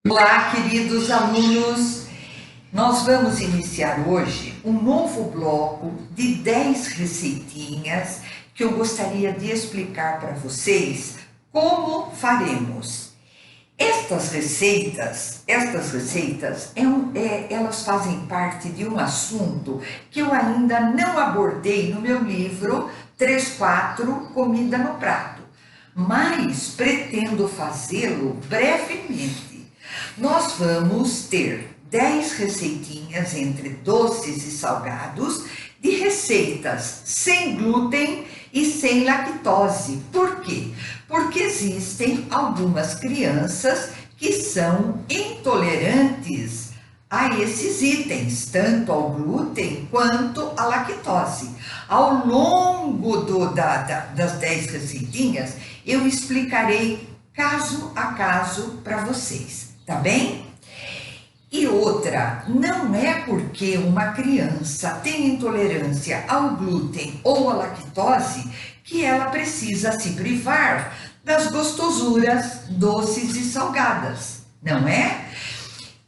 Olá, queridos alunos! Nós vamos iniciar hoje um novo bloco de 10 receitinhas que eu gostaria de explicar para vocês como faremos. Estas receitas elas fazem parte de um assunto que eu ainda não abordei no meu livro 3-4 Comida no Prato, mas pretendo fazê-lo brevemente. Nós vamos ter 10 receitinhas entre doces e salgados de receitas sem glúten e sem lactose. Por quê? Porque existem algumas crianças que são intolerantes a esses itens, tanto ao glúten quanto à lactose. Ao longo das 10 receitinhas, eu explicarei caso a caso para vocês, tá bem? E outra, não é porque uma criança tem intolerância ao glúten ou à lactose que ela precisa se privar das gostosuras doces e salgadas, não é?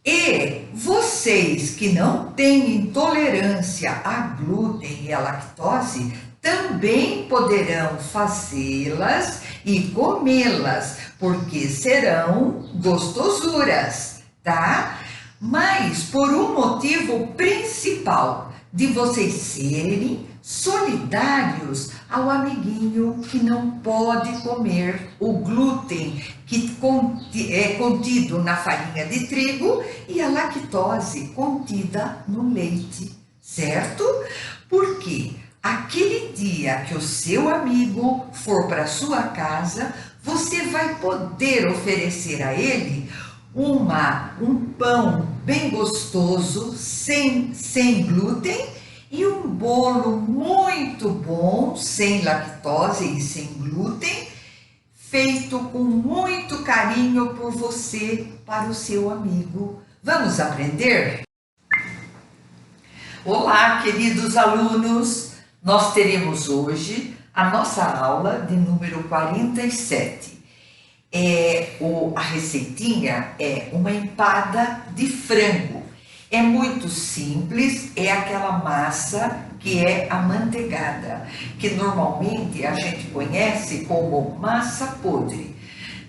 E vocês que não têm intolerância a glúten e a lactose também poderão fazê-las e comê-las, porque serão gostosuras, tá? Mas por um motivo principal, de vocês serem solidários ao amiguinho que não pode comer o glúten que é contido na farinha de trigo e a lactose contida no leite, certo? Porque aquele dia que o seu amigo for para sua casa, você vai poder oferecer a ele um pão bem gostoso, sem glúten, e um bolo muito bom, sem lactose e sem glúten, feito com muito carinho por você para o seu amigo. Vamos aprender? Olá, queridos alunos! Nós teremos hoje a nossa aula de número 47. A receitinha é uma empada de frango. É muito simples, é aquela massa que é amanteigada, que normalmente a gente conhece como massa podre.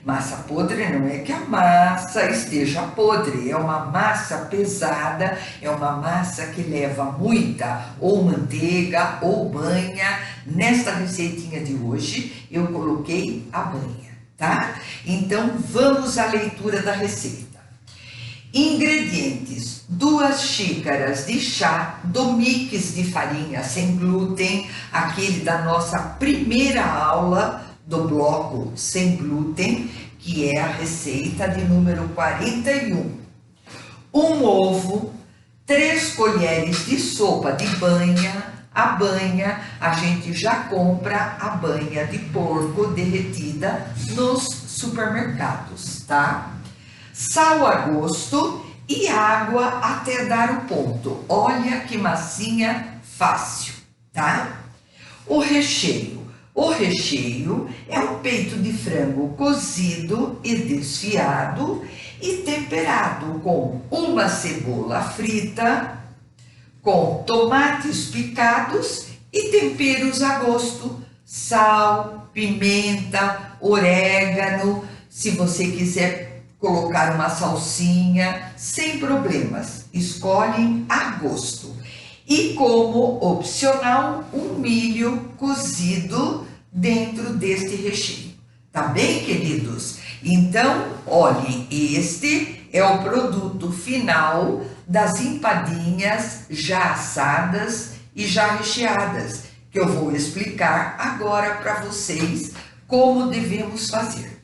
Massa podre não é que a massa esteja podre, é uma massa pesada, é uma massa que leva muita ou manteiga ou banha. Nesta receitinha de hoje eu coloquei a banha, tá? Então vamos à leitura da receita. Ingredientes: 2 xícaras de chá do mix de farinha sem glúten, aquele da nossa primeira aula do bloco sem glúten, que é a receita de número 41. Um ovo, 3 colheres de sopa de banha. A banha, a gente já compra a banha de porco derretida nos supermercados, tá? Sal a gosto e água até dar o ponto. Olha que massinha fácil, tá? O recheio é um peito de frango cozido e desfiado e temperado com uma cebola frita, com tomates picados e temperos a gosto, sal, pimenta, orégano. Se você quiser colocar uma salsinha, sem problemas, escolhem a gosto. E como opcional, um milho cozido dentro deste recheio. Tá bem, queridos? Então, olhem, este é o produto final das empadinhas já assadas e já recheadas, que eu vou explicar agora para vocês como devemos fazer.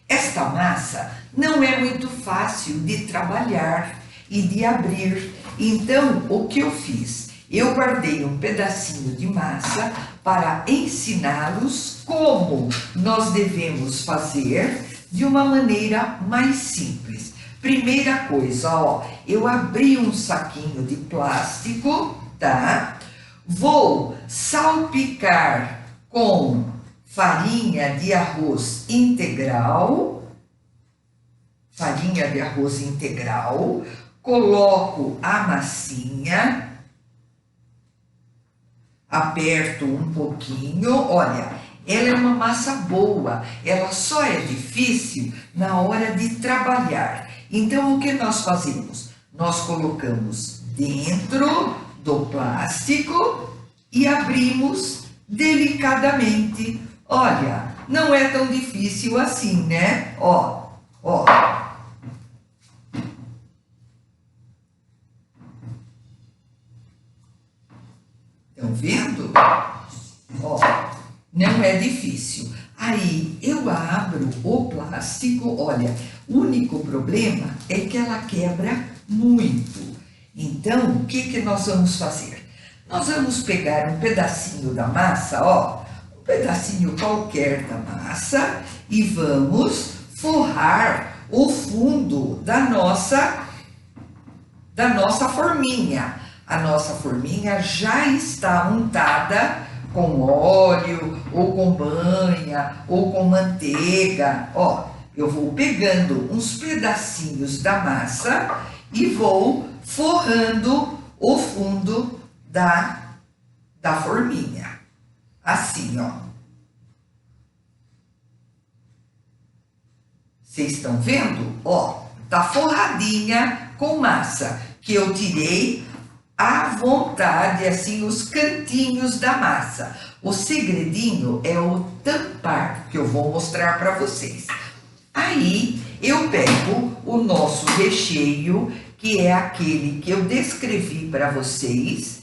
Esta massa não é muito fácil de trabalhar e de abrir, então o que eu fiz? Eu guardei um pedacinho de massa para ensiná-los como nós devemos fazer de uma maneira mais simples. Primeira coisa, ó, eu abri um saquinho de plástico, tá? Vou salpicar com farinha de arroz integral farinha de arroz integral, coloco a massinha, aperto um pouquinho, olha, ela é uma massa boa, ela só é difícil na hora de trabalhar. Então, o que nós fazemos? Nós colocamos dentro do plástico e abrimos delicadamente. Olha, não é tão difícil assim, né? Ó, ó. Estão vendo? Ó, não é difícil. Aí eu abro o plástico, olha, o único problema é que ela quebra muito. Então, o que nós vamos fazer? Nós vamos pegar um pedacinho da massa, ó, um pedacinho qualquer da massa e vamos forrar o fundo da nossa forminha. A nossa forminha já está untada com óleo, ou com banha, ou com manteiga. Ó, eu vou pegando uns pedacinhos da massa e vou forrando o fundo da forminha. Assim, ó. Vocês estão vendo? Ó, tá forradinha com massa, que eu tirei à vontade, assim, os cantinhos da massa. O segredinho é o tampar, que eu vou mostrar para vocês. Aí, eu pego o nosso recheio, que é aquele que eu descrevi para vocês.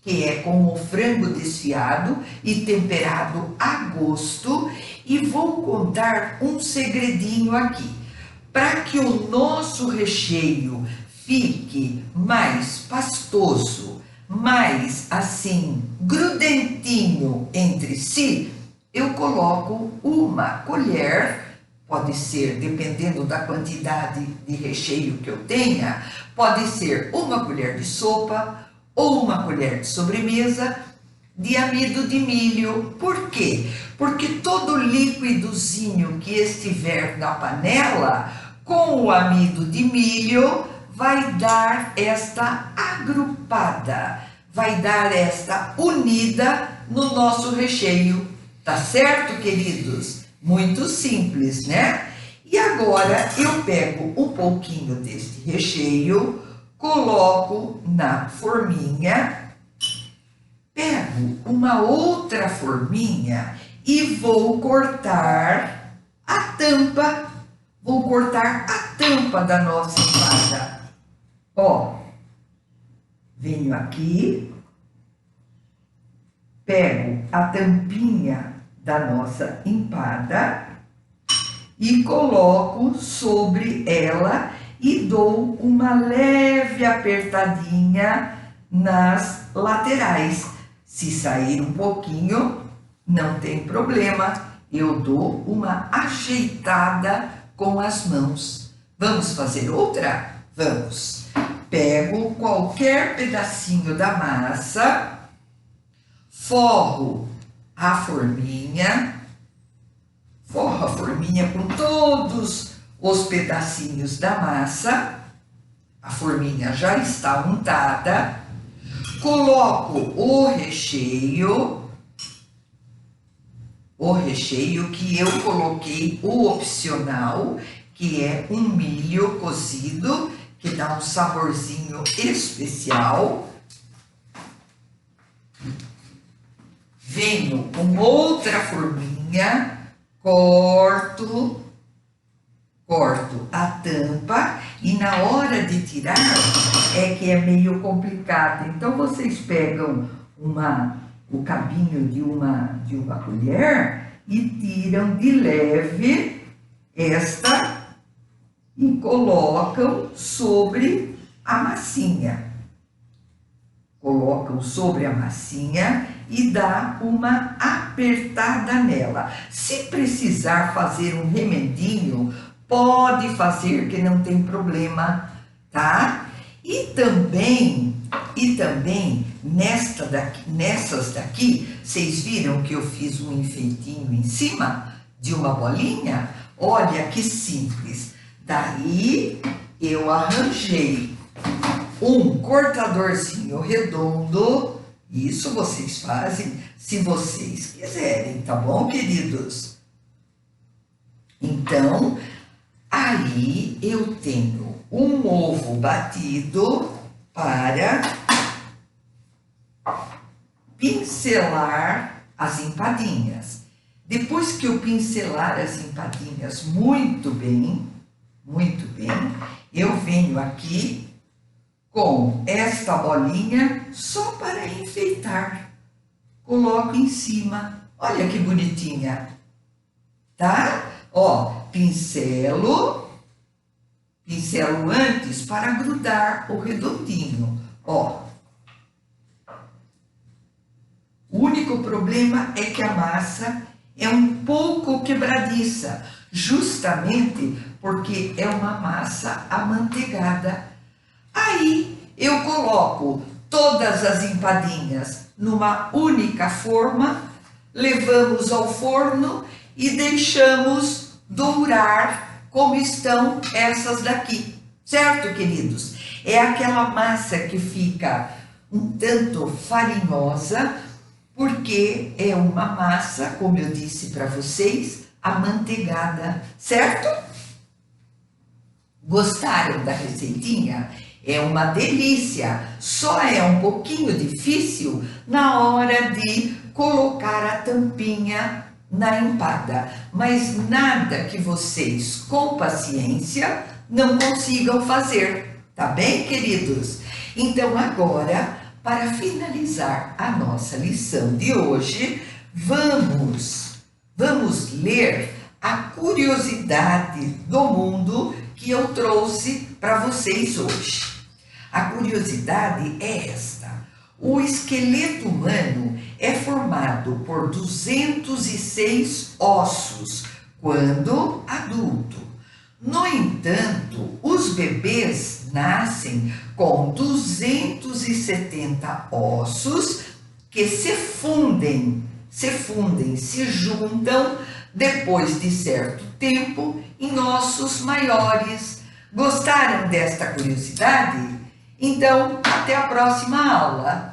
Que é com o frango desfiado e temperado a gosto. E vou contar um segredinho aqui. Para que o nosso recheio fique mais pastoso, mais assim, grudentinho entre si, eu coloco uma colher, pode ser, dependendo da quantidade de recheio que eu tenha, pode ser uma colher de sopa ou uma colher de sobremesa de amido de milho. Por quê? Porque todo líquidozinho que estiver na panela com o amido de milho vai dar esta agrupada, vai dar esta unida no nosso recheio. Tá certo, queridos? Muito simples, né? E agora eu pego um pouquinho deste recheio, coloco na forminha, pego uma outra forminha e vou cortar a tampa. Vou cortar a tampa da nossa empada. Ó, venho aqui, pego a tampinha da nossa empada e coloco sobre ela e dou uma leve apertadinha nas laterais. Se sair um pouquinho, não tem problema, eu dou uma ajeitada com as mãos. Vamos fazer outra? Vamos. Pego qualquer pedacinho da massa, forro a forminha com todos os pedacinhos da massa. A forminha já está untada. Coloco o recheio que eu coloquei, o opcional, que é um milho cozido, que dá um saborzinho especial. Venho com outra forminha, corto a tampa e na hora de tirar é que é meio complicado. Então vocês pegam o cabinho de uma colher e tiram de leve esta e colocam sobre a massinha. Colocam sobre a massinha e dá uma apertada nela. Se precisar fazer um remendinho, pode fazer, que não tem problema, tá? E também nessas daqui, vocês viram que eu fiz um enfeitinho em cima de uma bolinha? Olha que simples. Daí eu arranjei um cortadorzinho redondo. Isso vocês fazem se vocês quiserem, tá bom, queridos? Então, aí eu tenho um ovo batido para pincelar as empadinhas. Depois que eu pincelar as empadinhas muito bem, eu venho aqui com esta bolinha só para enfeitar. Coloco em cima. Olha que bonitinha, tá? Ó, pincelo antes para grudar o redondinho, ó. O único problema é que a massa é um pouco quebradiça, justamente porque é uma massa amanteigada. Aí eu coloco todas as empadinhas numa única forma, levamos ao forno e deixamos dourar como estão essas daqui, certo, queridos? É aquela massa que fica um tanto farinhosa, porque é uma massa, como eu disse para vocês, amanteigada, certo? Gostaram da receitinha? É uma delícia, só é um pouquinho difícil na hora de colocar a tampinha na empada, mas nada que vocês, com paciência, não consigam fazer, tá bem, queridos? Então agora, para finalizar a nossa lição de hoje, vamos ler a curiosidade do mundo que eu trouxe para vocês hoje. A curiosidade é esta: o esqueleto humano é formado por 206 ossos quando adulto. No entanto, os bebês nascem com 270 ossos que se juntam depois de certo tempo em ossos maiores. Gostaram desta curiosidade? Então, até a próxima aula!